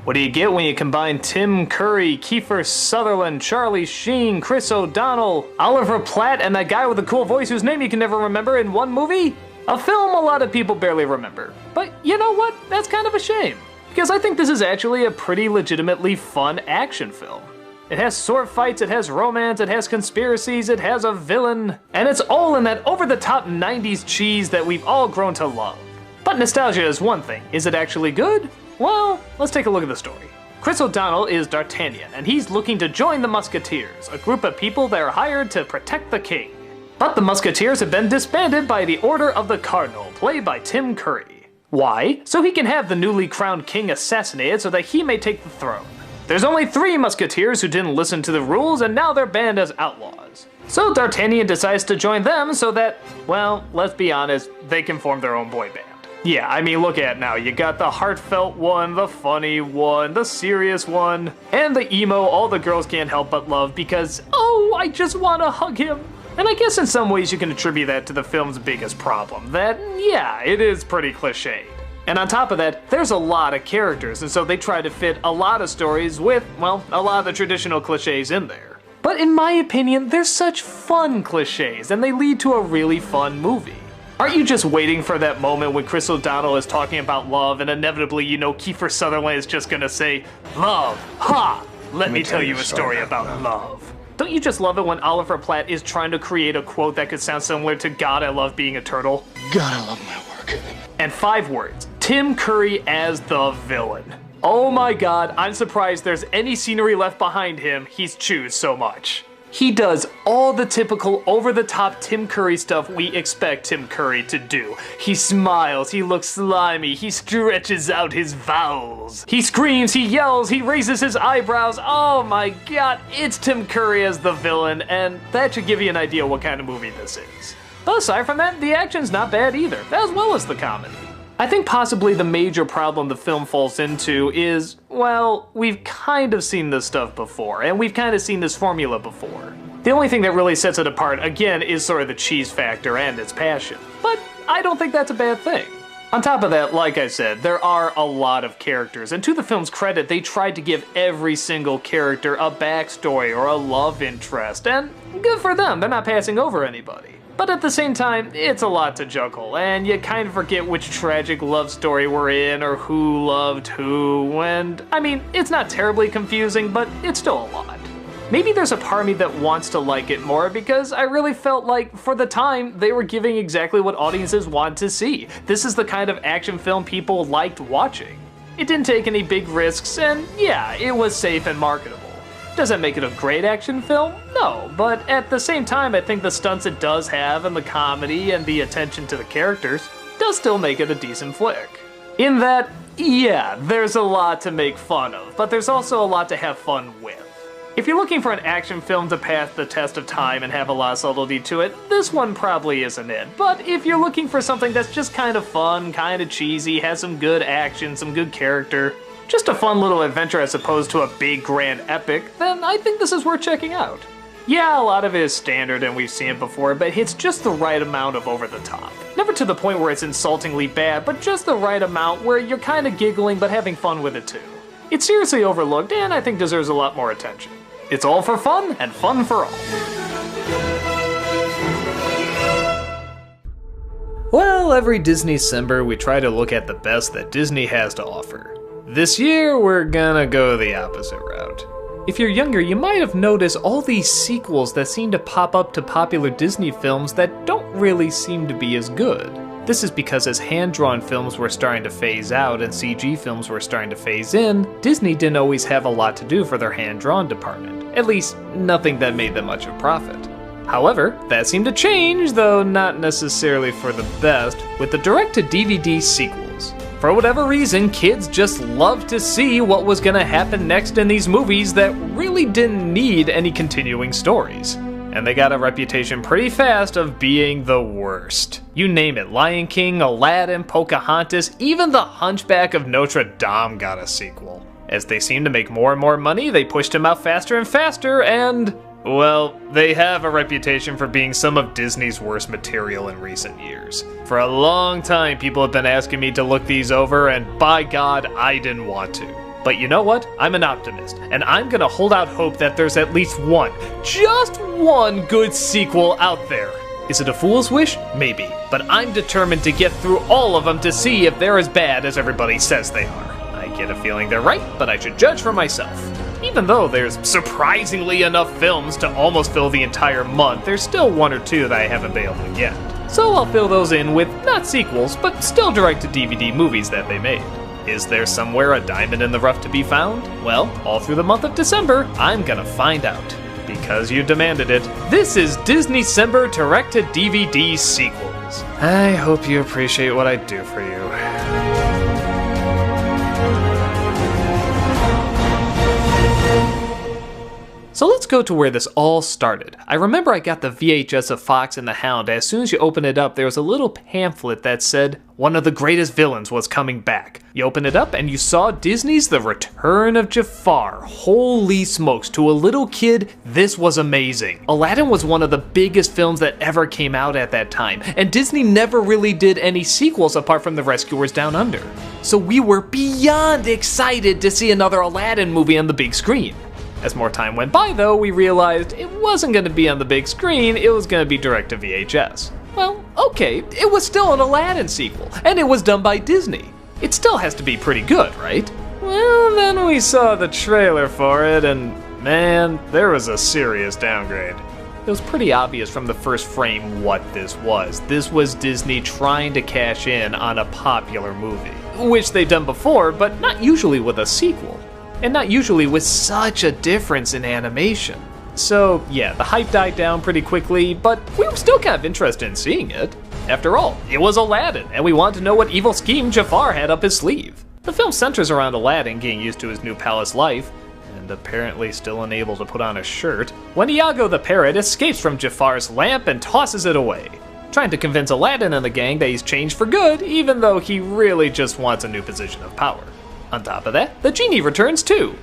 What do you get when you combine Tim Curry, Kiefer Sutherland, Charlie Sheen, Chris O'Donnell, Oliver Platt, and that guy with a cool voice whose name you can never remember in one movie? A film a lot of people barely remember. But you know what? That's kind of a shame. Because I think this is actually a pretty legitimately fun action film. It has sword fights, it has romance, it has conspiracies, it has a villain, and it's all in that over-the-top 90s cheese that we've all grown to love. But nostalgia is one thing. Is it actually good? Well, let's take a look at the story. Chris O'Donnell is D'Artagnan, and he's looking to join the Musketeers, a group of people that are hired to protect the king. But the Musketeers have been disbanded by the Order of the Cardinal, played by Tim Curry. Why? So he can have the newly crowned king assassinated so that he may take the throne. There's only 3 Musketeers who didn't listen to the rules, and now they're banned as outlaws. So D'Artagnan decides to join them so that, well, let's be honest, they can form their own boy band. Yeah, I mean, look at it now. You got the heartfelt one, the funny one, the serious one, and the emo all the girls can't help but love because, oh, I just want to hug him. And I guess in some ways you can attribute that to the film's biggest problem, that, yeah, it is pretty cliched. And on top of that, there's a lot of characters, and so they try to fit a lot of stories with, well, a lot of the traditional cliches in there. But in my opinion, they're such fun cliches, and they lead to a really fun movie. Aren't you just waiting for that moment when Chris O'Donnell is talking about love and inevitably you know Kiefer Sutherland is just gonna say, "Love, ha! Let me tell you a story about love." Don't you just love it when Oliver Platt is trying to create a quote that could sound similar to "God, I love being a turtle"? God, I love my work. And 5 words, Tim Curry as the villain. Oh my god, I'm surprised there's any scenery left behind him, he's chewed so much. He does all the typical over-the-top Tim Curry stuff we expect Tim Curry to do. He smiles, he looks slimy, he stretches out his vowels. He screams, he yells, he raises his eyebrows. Oh my god, it's Tim Curry as the villain, and that should give you an idea what kind of movie this is. But aside from that, the action's not bad either, as well as the comedy. I think possibly the major problem the film falls into is, well, we've kind of seen this stuff before, and we've kind of seen this formula before. The only thing that really sets it apart, again, is sort of the cheese factor and its passion. But I don't think that's a bad thing. On top of that, like I said, there are a lot of characters, and to the film's credit, they tried to give every single character a backstory or a love interest, and good for them, they're not passing over anybody. But at the same time, it's a lot to juggle, and you kind of forget which tragic love story we're in or who loved who, and I mean, it's not terribly confusing, but it's still a lot. Maybe there's a part of me that wants to like it more because I really felt like, for the time, they were giving exactly what audiences want to see. This is the kind of action film people liked watching. It didn't take any big risks, and yeah, it was safe and marketable. Does that make it a great action film? No, but at the same time, I think the stunts it does have and the comedy and the attention to the characters does still make it a decent flick. In that, yeah, there's a lot to make fun of, but there's also a lot to have fun with. If you're looking for an action film to pass the test of time and have a lot of subtlety to it, this one probably isn't it. But if you're looking for something that's just kind of fun, kind of cheesy, has some good action, some good character, just a fun little adventure as opposed to a big grand epic, then I think this is worth checking out. Yeah, a lot of it is standard and we've seen it before, but it's just the right amount of over the top. Never to the point where it's insultingly bad, but just the right amount where you're kind of giggling but having fun with it too. It's seriously overlooked and I think deserves a lot more attention. It's all for fun and fun for all. Well, every Disneycember we try to look at the best that Disney has to offer. This year, we're gonna go the opposite route. If you're younger, you might have noticed all these sequels that seem to pop up to popular Disney films that don't really seem to be as good. This is because as hand-drawn films were starting to phase out and CG films were starting to phase in, Disney didn't always have a lot to do for their hand-drawn department. At least, nothing that made them much of a profit. However, that seemed to change, though not necessarily for the best, with the direct-to-DVD sequels. For whatever reason, kids just loved to see what was gonna happen next in these movies that really didn't need any continuing stories. And they got a reputation pretty fast of being the worst. You name it, Lion King, Aladdin, Pocahontas, even The Hunchback of Notre Dame got a sequel. As they seemed to make more and more money, they pushed them out faster and faster, and, well, they have a reputation for being some of Disney's worst material in recent years. For a long time, people have been asking me to look these over, and by God, I didn't want to. But you know what? I'm an optimist, and I'm gonna hold out hope that there's at least one, just one good sequel out there. Is it a fool's wish? Maybe, but I'm determined to get through all of them to see if they're as bad as everybody says they are. I get a feeling they're right, but I should judge for myself. Even though there's surprisingly enough films to almost fill the entire month, there's still one or two that I haven't been able to get. So I'll fill those in with not sequels, but still direct-to-DVD movies that they made. Is there somewhere a diamond in the rough to be found? Well, all through the month of December, I'm gonna find out. Because you demanded it, this is Disneycember direct-to-DVD sequels. I hope you appreciate what I do for you. So let's go to where this all started. I remember I got the VHS of Fox and the Hound. As soon as you open it up, there was a little pamphlet that said one of the greatest villains was coming back. You open it up and you saw Disney's The Return of Jafar. Holy smokes, to a little kid, this was amazing. Aladdin was one of the biggest films that ever came out at that time, and Disney never really did any sequels apart from The Rescuers Down Under. So we were beyond excited to see another Aladdin movie on the big screen. As more time went by though, we realized it wasn't going to be on the big screen, it was going to be direct to VHS. Well, okay, it was still an Aladdin sequel, and it was done by Disney. It still has to be pretty good, right? Well, then we saw the trailer for it, and man, there was a serious downgrade. It was pretty obvious from the first frame what this was. This was Disney trying to cash in on a popular movie, which they've done before, but not usually with a sequel. And not usually with such a difference in animation. So yeah, the hype died down pretty quickly, but we were still kind of interested in seeing it. After all, it was Aladdin, and we wanted to know what evil scheme Jafar had up his sleeve. The film centers around Aladdin getting used to his new palace life, and apparently still unable to put on a shirt, when Iago the parrot escapes from Jafar's lamp and tosses it away, trying to convince Aladdin and the gang that he's changed for good, even though he really just wants a new position of power. On top of that, the genie returns too.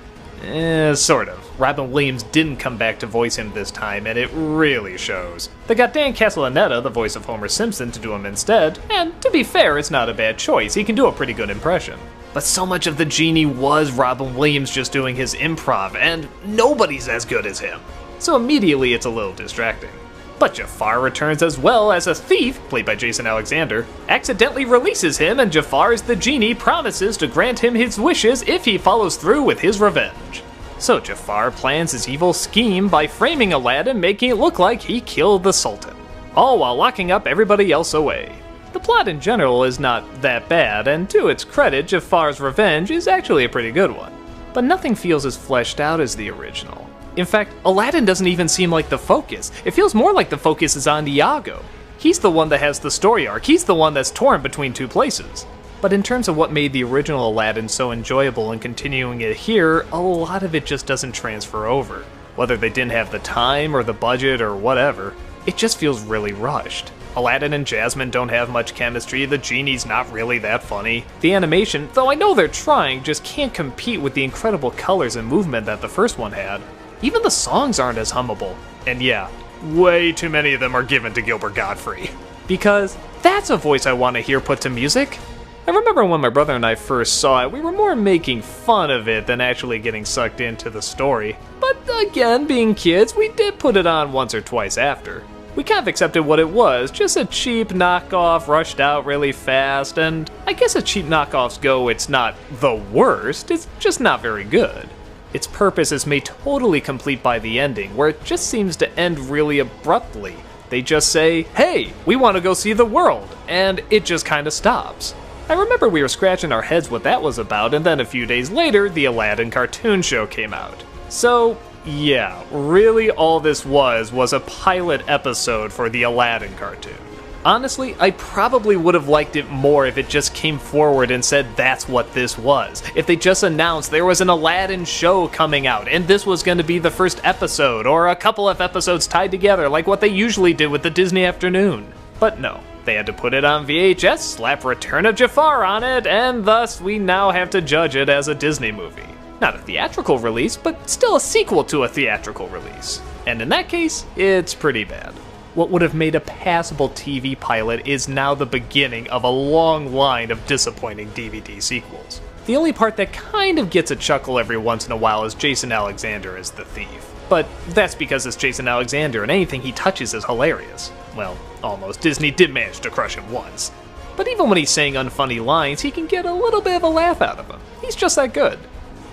Sort of. Robin Williams didn't come back to voice him this time, and it really shows. They got Dan Castellaneta, the voice of Homer Simpson, to do him instead, and to be fair, it's not a bad choice, he can do a pretty good impression. But so much of the genie was Robin Williams just doing his improv, and nobody's as good as him. So immediately it's a little distracting. But Jafar returns as well as a thief, played by Jason Alexander, accidentally releases him, and Jafar's the genie promises to grant him his wishes if he follows through with his revenge. So Jafar plans his evil scheme by framing Aladdin, making it look like he killed the Sultan, all while locking up everybody else away. The plot in general is not that bad, and to its credit, Jafar's revenge is actually a pretty good one. But nothing feels as fleshed out as the original. In fact, Aladdin doesn't even seem like the focus. It feels more like the focus is on Iago. He's the one that has the story arc, he's the one that's torn between two places. But in terms of what made the original Aladdin so enjoyable and continuing it here, a lot of it just doesn't transfer over. Whether they didn't have the time or the budget or whatever, it just feels really rushed. Aladdin and Jasmine don't have much chemistry, the genie's not really that funny. The animation, though I know they're trying, just can't compete with the incredible colors and movement that the first one had. Even the songs aren't as hummable. And yeah, way too many of them are given to Gilbert Gottfried. Because that's a voice I want to hear put to music. I remember when my brother and I first saw it, we were more making fun of it than actually getting sucked into the story. But again, being kids, we did put it on once or twice after. We kind of accepted what it was, just a cheap knockoff rushed out really fast, and I guess as cheap knockoffs go, it's not the worst, it's just not very good. Its purpose is made totally complete by the ending, where it just seems to end really abruptly. They just say, hey, we want to go see the world, and it just kind of stops. I remember we were scratching our heads what that was about, and then a few days later, the Aladdin cartoon show came out. So, yeah, really all this was a pilot episode for the Aladdin cartoon. Honestly, I probably would have liked it more if it just came forward and said that's what this was. If they just announced there was an Aladdin show coming out and this was going to be the first episode, or a couple of episodes tied together like what they usually did with the Disney Afternoon. But no, they had to put it on VHS, slap Return of Jafar on it, and thus we now have to judge it as a Disney movie. Not a theatrical release, but still a sequel to a theatrical release. And in that case, it's pretty bad. What would have made a passable TV pilot is now the beginning of a long line of disappointing DVD sequels. The only part that kind of gets a chuckle every once in a while is Jason Alexander as the thief. But that's because it's Jason Alexander and anything he touches is hilarious. Well, almost. Disney did manage to crush him once. But even when he's saying unfunny lines, he can get a little bit of a laugh out of them. He's just that good.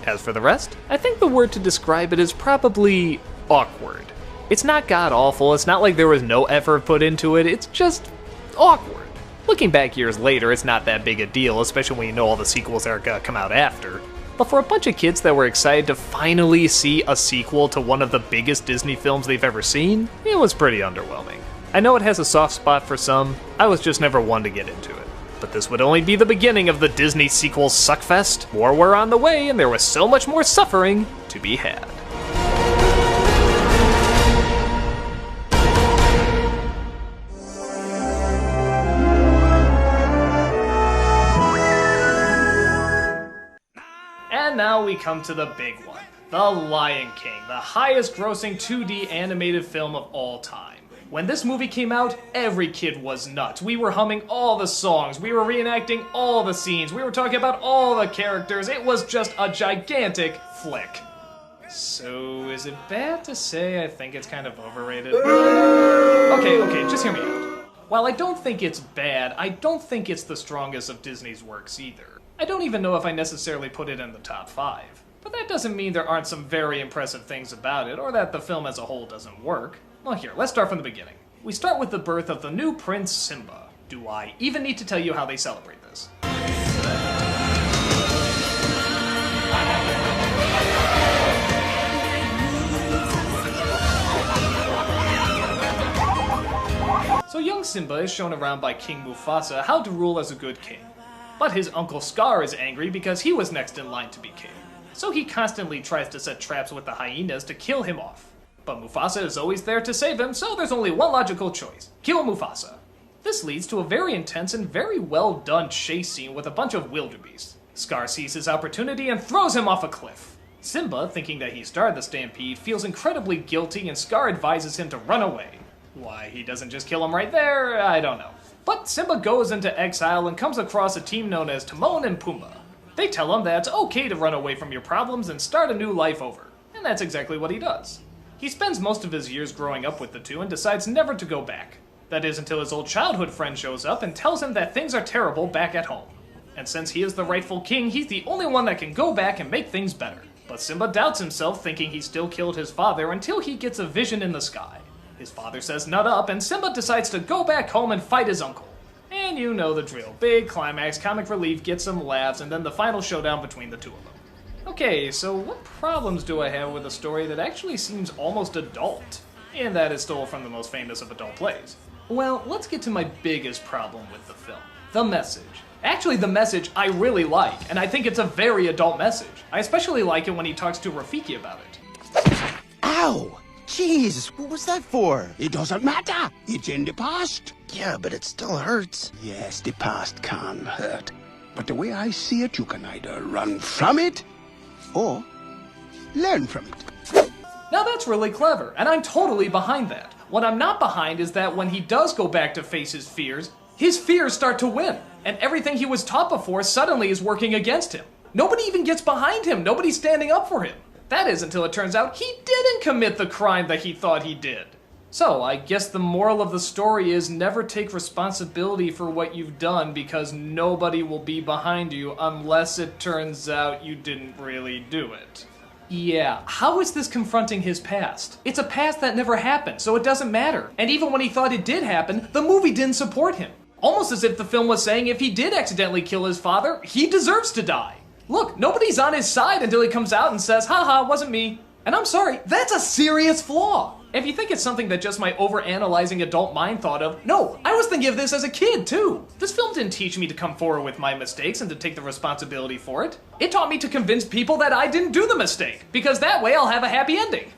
As for the rest, I think the word to describe it is probably awkward. It's not god-awful, it's not like there was no effort put into it, it's just awkward. Looking back years later, it's not that big a deal, especially when you know all the sequels that are gonna come out after. But for a bunch of kids that were excited to finally see a sequel to one of the biggest Disney films they've ever seen, it was pretty underwhelming. I know it has a soft spot for some, I was just never one to get into it. But this would only be the beginning of the Disney sequel suckfest. More were on the way, and there was so much more suffering to be had. And now we come to the big one, The Lion King, the highest grossing 2D animated film of all time. When this movie came out, every kid was nuts. We were humming all the songs, we were reenacting all the scenes, we were talking about all the characters. It was just a gigantic flick. So, is it bad to say I think it's kind of overrated? Okay, just hear me out. While I don't think it's bad, I don't think it's the strongest of Disney's works either. I don't even know if I necessarily put it in the top 5. But that doesn't mean there aren't some very impressive things about it, or that the film as a whole doesn't work. Well, here, let's start from the beginning. We start with the birth of the new Prince Simba. Do I even need to tell you how they celebrate this? So young Simba is shown around by King Mufasa how to rule as a good king. But his uncle Scar is angry because he was next in line to be king. So he constantly tries to set traps with the hyenas to kill him off. But Mufasa is always there to save him, so there's only one logical choice. Kill Mufasa. This leads to a very intense and very well done chase scene with a bunch of wildebeest. Scar sees his opportunity and throws him off a cliff. Simba, thinking that he started the stampede, feels incredibly guilty and Scar advises him to run away. Why he doesn't just kill him right there, I don't know. But Simba goes into exile and comes across a team known as Timon and Pumbaa. They tell him that it's okay to run away from your problems and start a new life over. And that's exactly what he does. He spends most of his years growing up with the two and decides never to go back. That is until his old childhood friend shows up and tells him that things are terrible back at home. And since he is the rightful king, he's the only one that can go back and make things better. But Simba doubts himself, thinking he still killed his father until he gets a vision in the sky. His father says nut up, and Simba decides to go back home and fight his uncle. And you know the drill. Big climax, comic relief, get some laughs, and then the final showdown between the two of them. Okay, so what problems do I have with a story that actually seems almost adult? And that is stole from the most famous of adult plays. Well, let's get to my biggest problem with the film. The message. Actually, the message I really like, and I think it's a very adult message. I especially like it when he talks to Rafiki about it. Ow! Jeez, what was that for? It doesn't matter. It's in the past. Yeah, but it still hurts. Yes, the past can hurt. But the way I see it, you can either run from it or learn from it. Now that's really clever, and I'm totally behind that. What I'm not behind is that when he does go back to face his fears start to win, and everything he was taught before suddenly is working against him. Nobody even gets behind him, nobody's standing up for him. That is until it turns out he didn't commit the crime that he thought he did. So, I guess the moral of the story is never take responsibility for what you've done because nobody will be behind you unless it turns out you didn't really do it. Yeah, how is this confronting his past? It's a past that never happened, so it doesn't matter. And even when he thought it did happen, the movie didn't support him. Almost as if the film was saying if he did accidentally kill his father, he deserves to die. Look, nobody's on his side until he comes out and says, haha, wasn't me. And I'm sorry, that's a serious flaw. If you think it's something that just my overanalyzing adult mind thought of, no, I was thinking of this as a kid too. This film didn't teach me to come forward with my mistakes and to take the responsibility for it. It taught me to convince people that I didn't do the mistake, because that way I'll have a happy ending.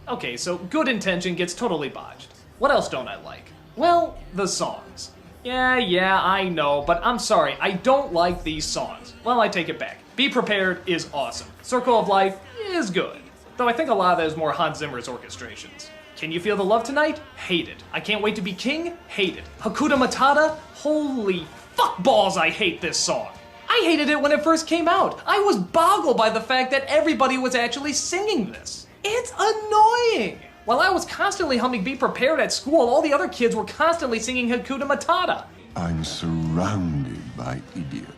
Okay, so good intention gets totally botched. What else don't I like? Well, the songs. Yeah, I know, but I'm sorry, I don't like these songs. Well, I take it back. Be Prepared is awesome. Circle of Life is good. Though I think a lot of that is more Hans Zimmer's orchestrations. Can You Feel the Love Tonight? Hate it. I Can't Wait to Be King? Hate it. Hakuna Matata? Holy fuck balls, I hate this song. I hated it when it first came out. I was boggled by the fact that everybody was actually singing this. It's annoying. While I was constantly humming Be Prepared at school, all the other kids were constantly singing Hakuna Matata. I'm surrounded by idiots.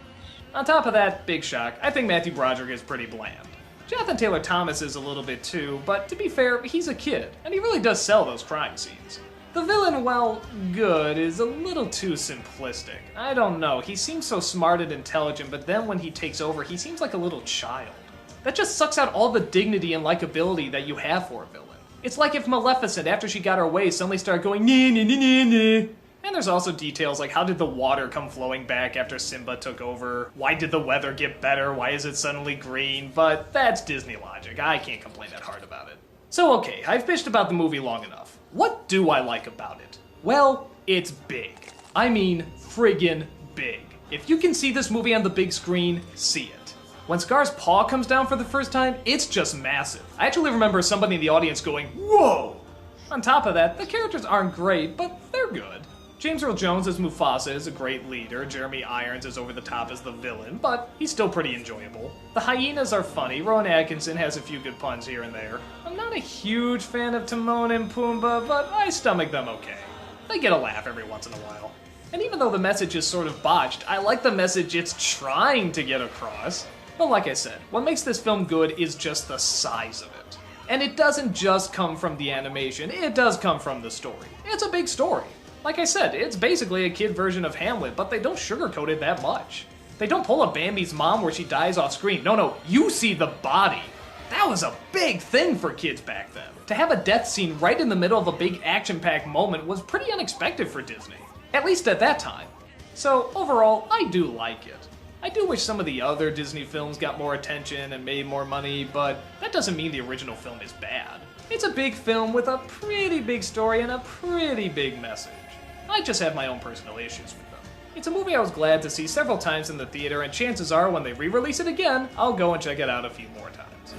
On top of that, big shock, I think Matthew Broderick is pretty bland. Jonathan Taylor Thomas is a little bit too, but to be fair, he's a kid, and he really does sell those crime scenes. The villain, well, good, is a little too simplistic. I don't know, he seems so smart and intelligent, but then when he takes over, he seems like a little child. That just sucks out all the dignity and likability that you have for a villain. It's like if Maleficent, after she got her way, suddenly started going nee nee nee nee nee. And there's also details like how did the water come flowing back after Simba took over? Why did the weather get better? Why is it suddenly green? But that's Disney logic. I can't complain that hard about it. So okay, I've bitched about the movie long enough. What do I like about it? Well, it's big. I mean, friggin' big. If you can see this movie on the big screen, see it. When Scar's paw comes down for the first time, it's just massive. I actually remember somebody in the audience going, whoa! On top of that, the characters aren't great, but they're good. James Earl Jones as Mufasa is a great leader, Jeremy Irons is over the top as the villain, but he's still pretty enjoyable. The hyenas are funny, Rowan Atkinson has a few good puns here and there. I'm not a huge fan of Timon and Pumbaa, but I stomach them okay. They get a laugh every once in a while. And even though the message is sort of botched, I like the message it's trying to get across. But like I said, what makes this film good is just the size of it. And it doesn't just come from the animation, it does come from the story. It's a big story. Like I said, it's basically a kid version of Hamlet, but they don't sugarcoat it that much. They don't pull a Bambi's mom where she dies off screen. No, you see the body. That was a big thing for kids back then. To have a death scene right in the middle of a big action-packed moment was pretty unexpected for Disney. At least at that time. So overall, I do like it. I do wish some of the other Disney films got more attention and made more money, but that doesn't mean the original film is bad. It's a big film with a pretty big story and a pretty big message. I just have my own personal issues with them. It's a movie I was glad to see several times in the theater, and chances are when they re-release it again, I'll go and check it out a few more times.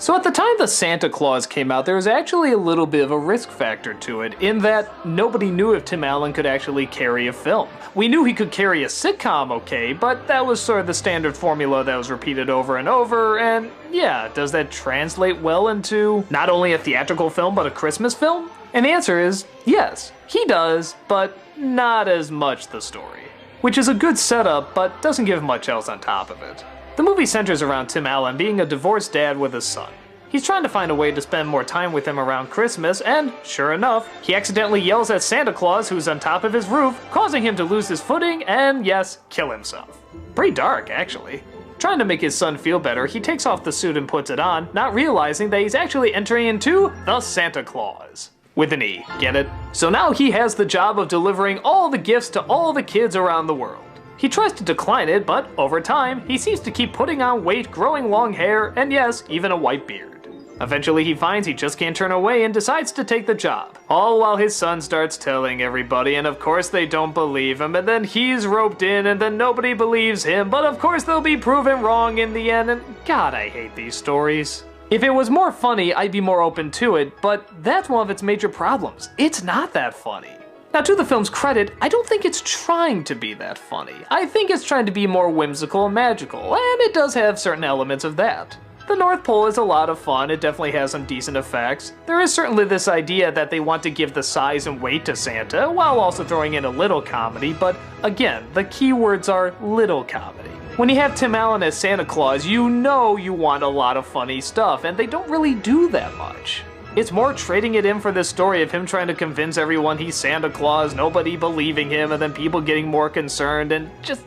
So at the time the Santa Claus came out, there was actually a little bit of a risk factor to it, in that nobody knew if Tim Allen could actually carry a film. We knew he could carry a sitcom okay, but that was sort of the standard formula that was repeated over and over, and yeah, does that translate well into not only a theatrical film, but a Christmas film? And the answer is yes, he does, but not as much the story. Which is a good setup, but doesn't give much else on top of it. The movie centers around Tim Allen being a divorced dad with a son. He's trying to find a way to spend more time with him around Christmas, and sure enough, he accidentally yells at Santa Claus, who's on top of his roof, causing him to lose his footing and, yes, kill himself. Pretty dark, actually. Trying to make his son feel better, he takes off the suit and puts it on, not realizing that he's actually entering into the Santa Claus. With an E, get it? So now he has the job of delivering all the gifts to all the kids around the world. He tries to decline it, but over time, he seems to keep putting on weight, growing long hair, and yes, even a white beard. Eventually he finds he just can't turn away and decides to take the job. All while his son starts telling everybody, and of course they don't believe him, and then he's roped in, and then nobody believes him, but of course they'll be proven wrong in the end, and God, I hate these stories. If it was more funny, I'd be more open to it, but that's one of its major problems. It's not that funny. Now, to the film's credit, I don't think it's trying to be that funny. I think it's trying to be more whimsical and magical, and it does have certain elements of that. The North Pole is a lot of fun, it definitely has some decent effects. There is certainly this idea that they want to give the size and weight to Santa, while also throwing in a little comedy, but again, the key words are little comedy. When you have Tim Allen as Santa Claus, you know you want a lot of funny stuff, and they don't really do that much. It's more trading it in for this story of him trying to convince everyone he's Santa Claus, nobody believing him, and then people getting more concerned, and just,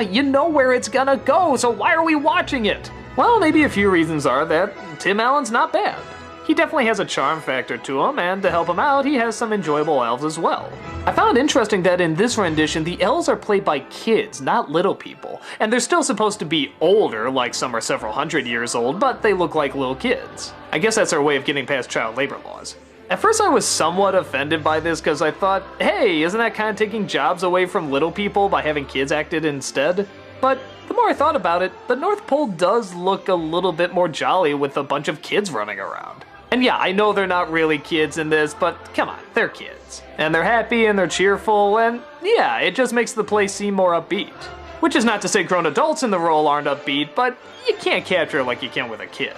you know where it's gonna go, so why are we watching it? Well, maybe a few reasons are that Tim Allen's not bad. He definitely has a charm factor to him, and to help him out, he has some enjoyable elves as well. I found it interesting that in this rendition, the elves are played by kids, not little people. And they're still supposed to be older, like some are several hundred years old, but they look like little kids. I guess that's our way of getting past child labor laws. At first I was somewhat offended by this because I thought, hey, isn't that kind of taking jobs away from little people by having kids act it instead? But the more I thought about it, the North Pole does look a little bit more jolly with a bunch of kids running around. And yeah, I know they're not really kids in this, but come on, they're kids. And they're happy and they're cheerful, and yeah, it just makes the place seem more upbeat. Which is not to say grown adults in the role aren't upbeat, but you can't capture it like you can with a kid.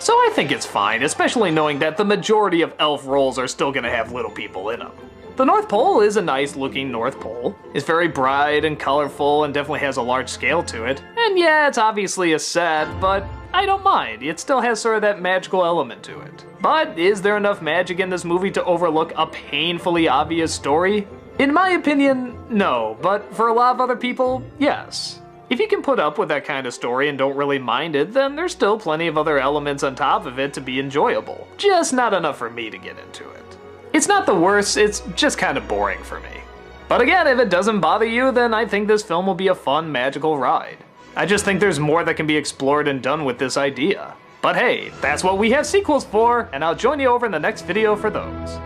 So I think it's fine, especially knowing that the majority of elf roles are still gonna have little people in them. The North Pole is a nice looking North Pole. It's very bright and colorful and definitely has a large scale to it. And yeah, it's obviously a set, but I don't mind. It still has sort of that magical element to it. But is there enough magic in this movie to overlook a painfully obvious story? In my opinion, no, but for a lot of other people, yes. If you can put up with that kind of story and don't really mind it, then there's still plenty of other elements on top of it to be enjoyable. Just not enough for me to get into it. It's not the worst, it's just kind of boring for me. But again, if it doesn't bother you, then I think this film will be a fun, magical ride. I just think there's more that can be explored and done with this idea. But hey, that's what we have sequels for, and I'll join you over in the next video for those.